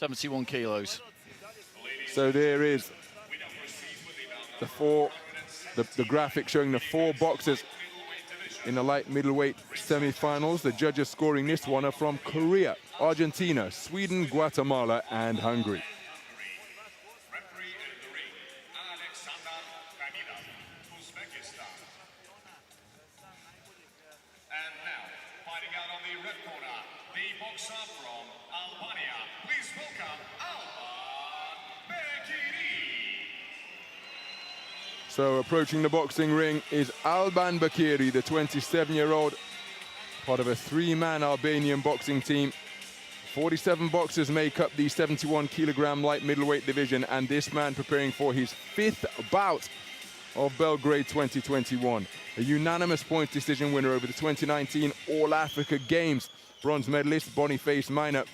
71 kilos. So there is the graphic showing the 4 boxers in the light middleweight semi-finals. The judges scoring this one are from Korea, Argentina, Sweden, Guatemala, and Hungary. And now, fighting out on the red corner, the boxer from Albania. Please welcome Alban BEQIRI. So approaching the boxing ring is Alban BEQIRI, the 27-year-old, part of a 3-man Albanian boxing team. 47 boxers make up the 71-kilogram light middleweight division, and this man preparing for his 5th bout of Belgrade 2021. A unanimous point decision winner over the 2019 All-Africa Games. Bronze medalist Boniface Minor.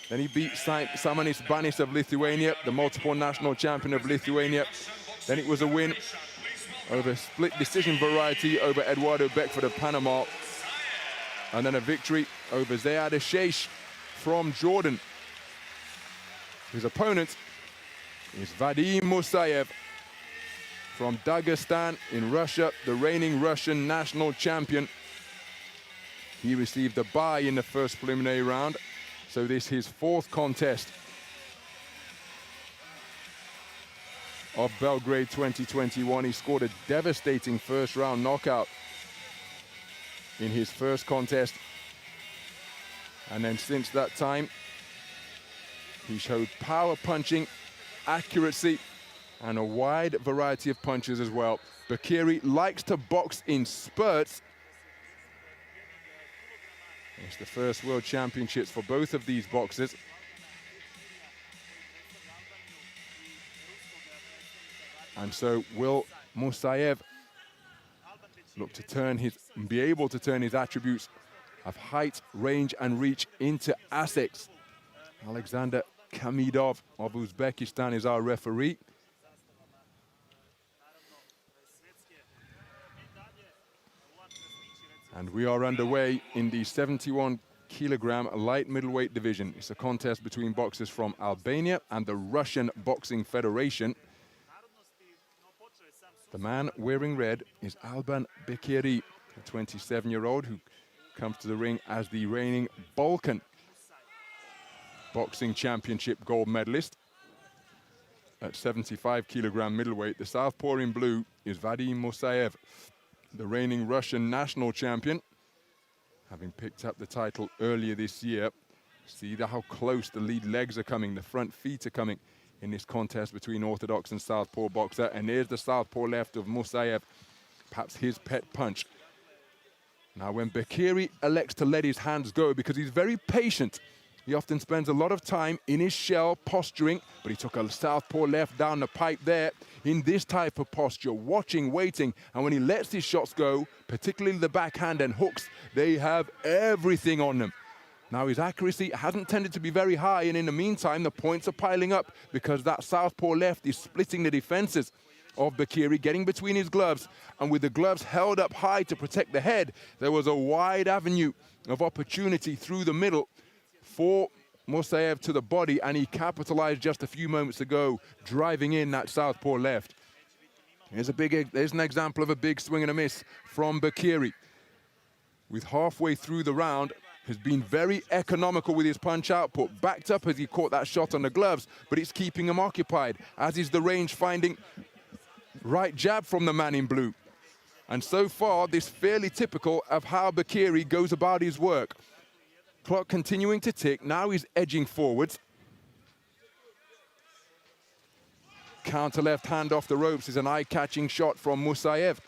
Then he beat Samanis Banis of Lithuania, the multiple national champion of Lithuania. Then it was a win over split decision variety over Eduardo Beckford of Panama. And then a victory over Zayad Sheikh from Jordan. His opponent is Vadim Musayev from Dagestan in Russia, the reigning Russian national champion. He received a bye in the first preliminary round, so this is his 4th contest of Belgrade 2021. He scored a devastating first-round knockout in his first contest. And then since that time, he showed power punching, accuracy, and a wide variety of punches as well. BEQIRI likes to box in spurts. It's the first World Championships for both of these boxers. And so will Musayev look to be able to turn his attributes of height, range, and reach into assets. Alexander Kamidov of Uzbekistan is our referee. And we are underway in the 71-kilogram light middleweight division. It's a contest between boxers from Albania and the Russian Boxing Federation. The man wearing red is Alban BEQIRI, a 27-year-old who comes to the ring as the reigning Balkan Boxing Championship gold medalist at 75-kilogram middleweight. The southpaw in blue is Vadim Musayev, the reigning Russian national champion, having picked up the title earlier this year. See how close the lead legs are coming, the front feet are coming in this contest between orthodox and southpaw boxer. And there's the southpaw left of Musayev, perhaps his pet punch. Now when BEQIRI elects to let his hands go, because he's very patient, he often spends a lot of time in his shell posturing, but he took a southpaw left down the pipe there in this type of posture, watching, waiting, and when he lets his shots go, particularly the backhand and hooks, they have everything on them. Now his accuracy hasn't tended to be very high, and in the meantime the points are piling up because that southpaw left is splitting the defenses of BEQIRI, getting between his gloves, and with the gloves held up high to protect the head, there was a wide avenue of opportunity through the middle for Musayev to the body, and he capitalized just a few moments ago, driving in that southpaw left. There's an example of a big swing and a miss from BEQIRI. With halfway through the round, has been very economical with his punch output, backed up as he caught that shot on the gloves, but it's keeping him occupied, as is the range finding right jab from the man in blue. And so far, this fairly typical of how BEQIRI goes about his work. Clock continuing to tick, now he's edging forwards. Counter left hand off the ropes is an eye-catching shot from Musayev.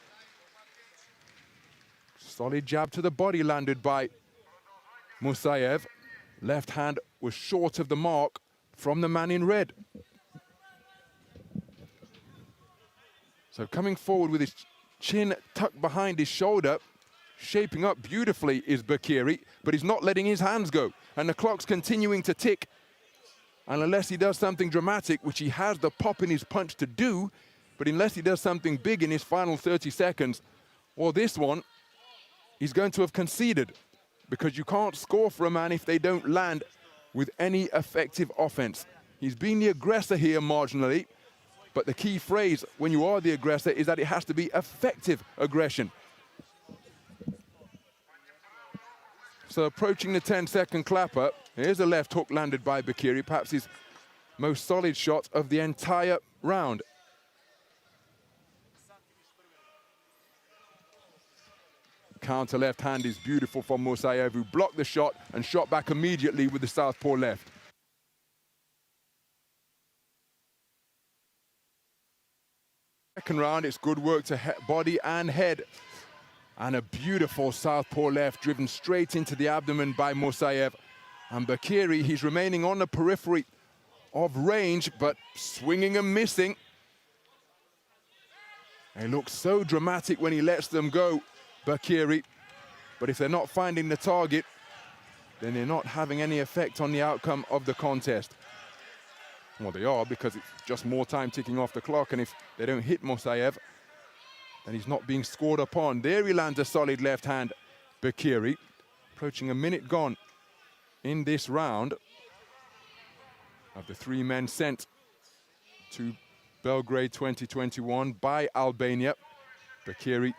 Solid jab to the body landed by Musayev. Left hand was short of the mark from the man in red. So coming forward with his chin tucked behind his shoulder, shaping up beautifully is BEQIRI, but he's not letting his hands go. And the clock's continuing to tick. And unless he does something dramatic, which he has the pop in his punch to do, but unless he does something big in his final 30 seconds, or this one, he's going to have conceded. Because you can't score for a man if they don't land with any effective offense. He's been the aggressor here marginally, but the key phrase when you are the aggressor is that it has to be effective aggression. So approaching the 10-second clapper, here's a left hook landed by BEQIRI, perhaps his most solid shot of the entire round. Counter left hand is beautiful from Musayev, who blocked the shot and shot back immediately with the southpaw left. Second round, it's good work to body and head. And a beautiful southpaw left driven straight into the abdomen by Musayev. And BEQIRI, he's remaining on the periphery of range, but swinging and missing. He looks so dramatic when he lets them go, BEQIRI. But if they're not finding the target, then they're not having any effect on the outcome of the contest. Well, they are, because it's just more time ticking off the clock, and if they don't hit Musayev, then he's not being scored upon. There he lands a solid left hand, BEQIRI. Approaching a minute gone in this round of the 3 men sent to Belgrade 2021 by Albania. BEQIRI,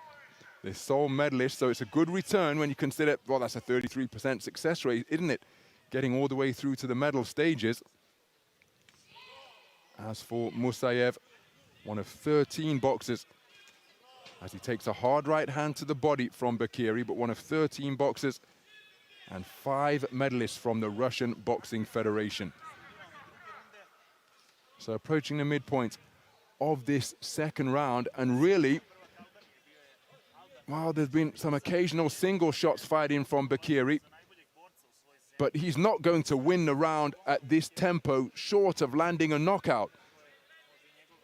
the sole medalist, so it's a good return when you consider, well, that's a 33% success rate, isn't it? Getting all the way through to the medal stages. As for Musayev, one of 13 boxers, as he takes a hard right hand to the body from BEQIRI, but one of 13 boxers and 5 medalists from the Russian Boxing Federation. So approaching the midpoint of this second round, and really, well, there's been some occasional single shots fired in from BEQIRI, but he's not going to win the round at this tempo, short of landing a knockout.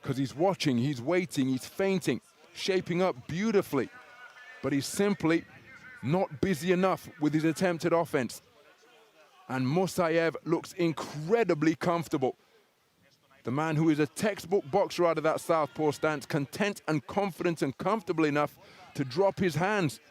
Because he's watching, he's waiting, he's feinting, shaping up beautifully. But he's simply not busy enough with his attempted offense. And Musayev looks incredibly comfortable. The man who is a textbook boxer out of that southpaw stance, content and confident and comfortable enough to drop his hands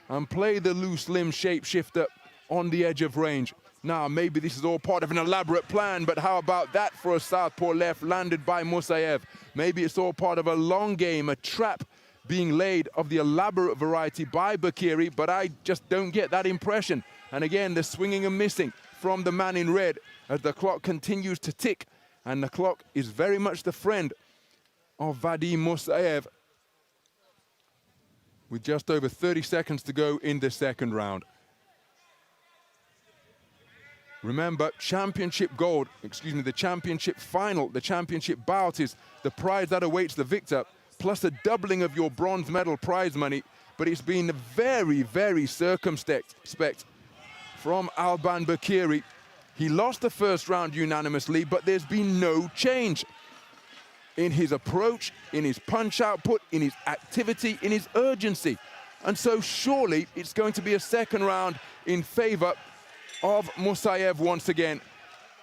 and play the loose limb shapeshifter on the edge of range. Now, maybe this is all part of an elaborate plan, but how about that for a southpaw left landed by Musayev? Maybe it's all part of a long game, a trap being laid of the elaborate variety by BEQIRI, but I just don't get that impression. And again, the swinging and missing from the man in red as the clock continues to tick, and the clock is very much the friend of Vadim Musayev, with just over 30 seconds to go in the second round. Remember, championship gold, the championship final, the championship bout is the prize that awaits the victor, plus a doubling of your bronze medal prize money. But it's been very, very circumspect from Alban BEQIRI. He lost the first round unanimously, but there's been no change in his approach, in his punch output, in his activity, in his urgency. And so surely it's going to be a second round in favor of Musayev once again,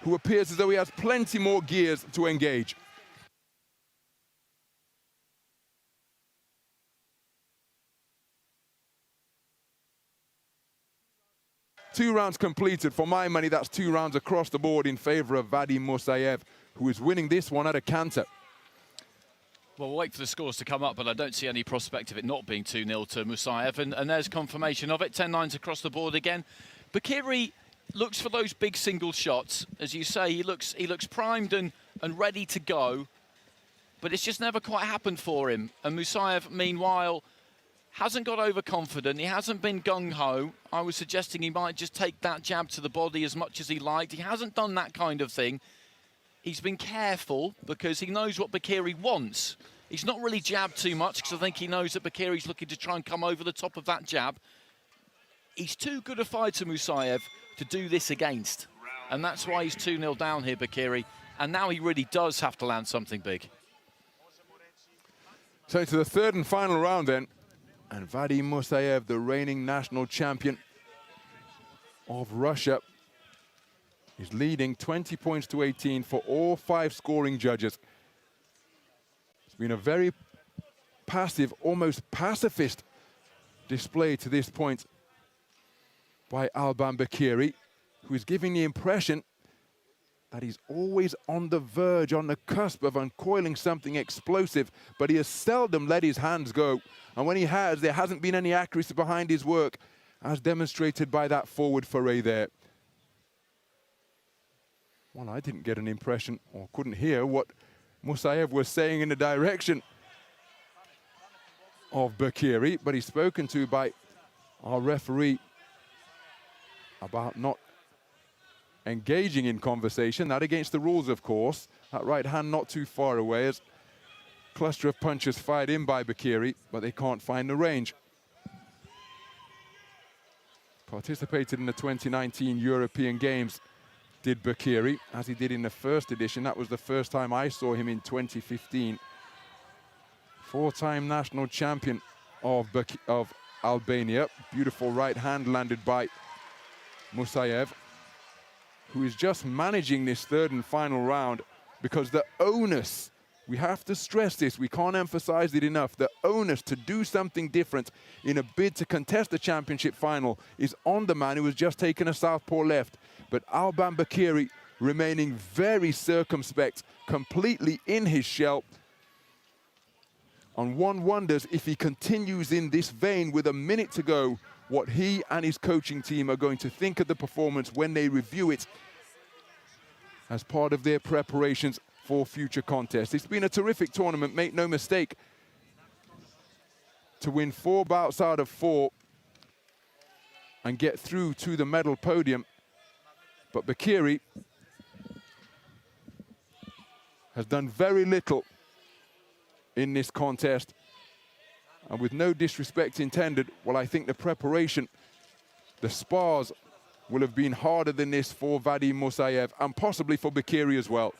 who appears as though he has plenty more gears to engage. Two rounds completed. For my money, that's 2 rounds across the board in favor of Vadim Musayev, who is winning this one at a canter. Well, we'll wait for the scores to come up, but I don't see any prospect of it not being 2-0 to Musayev. And there's confirmation of it. 10-9s across the board again. BEQIRI looks for those big single shots. As you say, he looks primed and ready to go, but it's just never quite happened for him. And Musayev, meanwhile, hasn't got overconfident. He hasn't been gung-ho. I was suggesting he might just take that jab to the body as much as he liked. He hasn't done that kind of thing. He's been careful because he knows what BEQIRI wants. He's not really jabbed too much because I think he knows that BEQIRI's looking to try and come over the top of that jab. He's too good a fighter, Musayev, to do this against. And that's why he's 2-0 down here, BEQIRI. And now he really does have to land something big. So to the third and final round then. And Vadim Musayev, the reigning national champion of Russia, is leading 20 points to 18 for all 5 scoring judges. It's been a very passive, almost pacifist display to this point by Alban BEQIRI, who is giving the impression that he's always on the verge, on the cusp of uncoiling something explosive, but he has seldom let his hands go. And when he has, there hasn't been any accuracy behind his work, as demonstrated by that forward foray there. Well, I didn't get an impression, or couldn't hear what Musayev was saying in the direction of BEQIRI, but he's spoken to by our referee about not engaging in conversation. That against the rules, of course. That right hand not too far away, as cluster of punches fired in by BEQIRI, but they can't find the range. Participated in the 2019 European Games, did BEQIRI, as he did in the first edition. That was the first time I saw him in 2015. Four-time national champion of Albania. Beautiful right hand landed by Musayev, who is just managing this third and final round, because the onus, we have to stress this, we can't emphasize it enough, the onus to do something different in a bid to contest the championship final is on the man who has just taken a southpaw left. But Alban BEQIRI remaining very circumspect, completely in his shell. And one wonders, if he continues in this vein with a minute to go, what he and his coaching team are going to think of the performance when they review it as part of their preparations for future contests. It's been a terrific tournament, make no mistake. To win 4 bouts out of 4 and get through to the medal podium. But BEQIRI has done very little in this contest. And with no disrespect intended, well, I think the preparation, the spars, will have been harder than this for Vadim Musayev, and possibly for BEQIRI as well,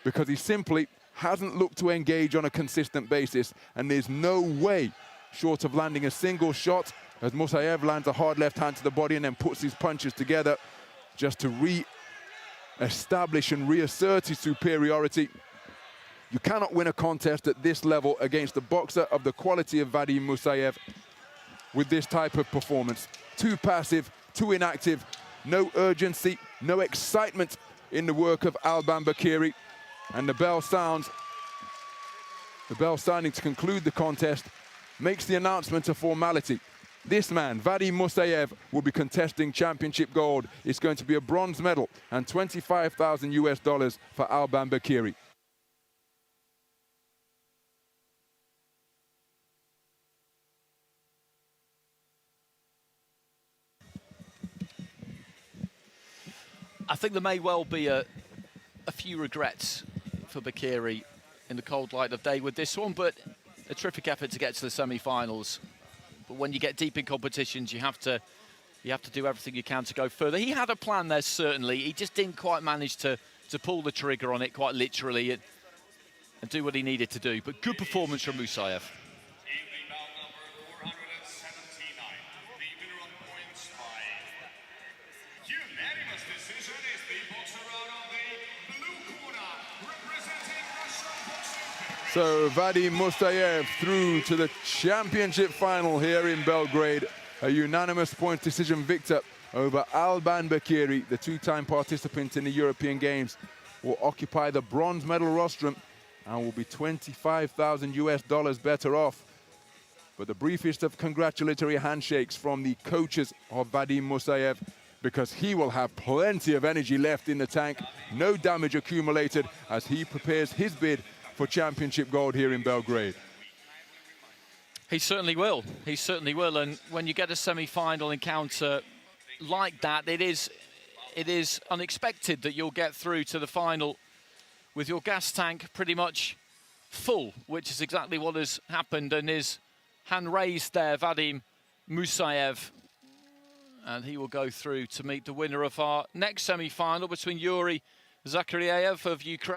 because he simply hasn't looked to engage on a consistent basis, and there's no way, short of landing a single shot, as Musayev lands a hard left hand to the body and then puts his punches together just to re-establish and reassert his superiority. You cannot win a contest at this level against a boxer of the quality of Vadim Musayev with this type of performance. Too passive, too inactive, no urgency, no excitement in the work of Alban BEQIRI. And the bell sounds. The bell sounding to conclude the contest makes the announcement a formality. This man, Vadim Musayev, will be contesting championship gold. It's going to be a bronze medal and $25,000 for Alban BEQIRI. I think there may well be a few regrets for BEQIRI in the cold light of day with this one, but a terrific effort to get to the semi-finals. But when you get deep in competitions, you have to do everything you can to go further. He had a plan there, certainly. He just didn't quite manage to pull the trigger on it, quite literally, and do what he needed to do. But good performance from Musayev. Evening bout number 479. The winner on points by unanimous decision is the boxer out of the blue corner, representing Russian boxing. So Vadim Musayev through to the championship final here in Belgrade. A unanimous point decision victor over Alban BEQIRI, the two-time participant in the European Games, will occupy the bronze medal rostrum and will be $25,000 better off. But the briefest of congratulatory handshakes from the coaches of Vadim Musayev, because he will have plenty of energy left in the tank, no damage accumulated as he prepares his bid for championship gold here in Belgrade. He certainly will. He certainly will. And when you get a semi-final encounter like that, it is unexpected that you'll get through to the final with your gas tank pretty much full, which is exactly what has happened. And his hand raised there, Vadim Musayev. And he will go through to meet the winner of our next semi-final between Yuri Zakhariev of Ukraine.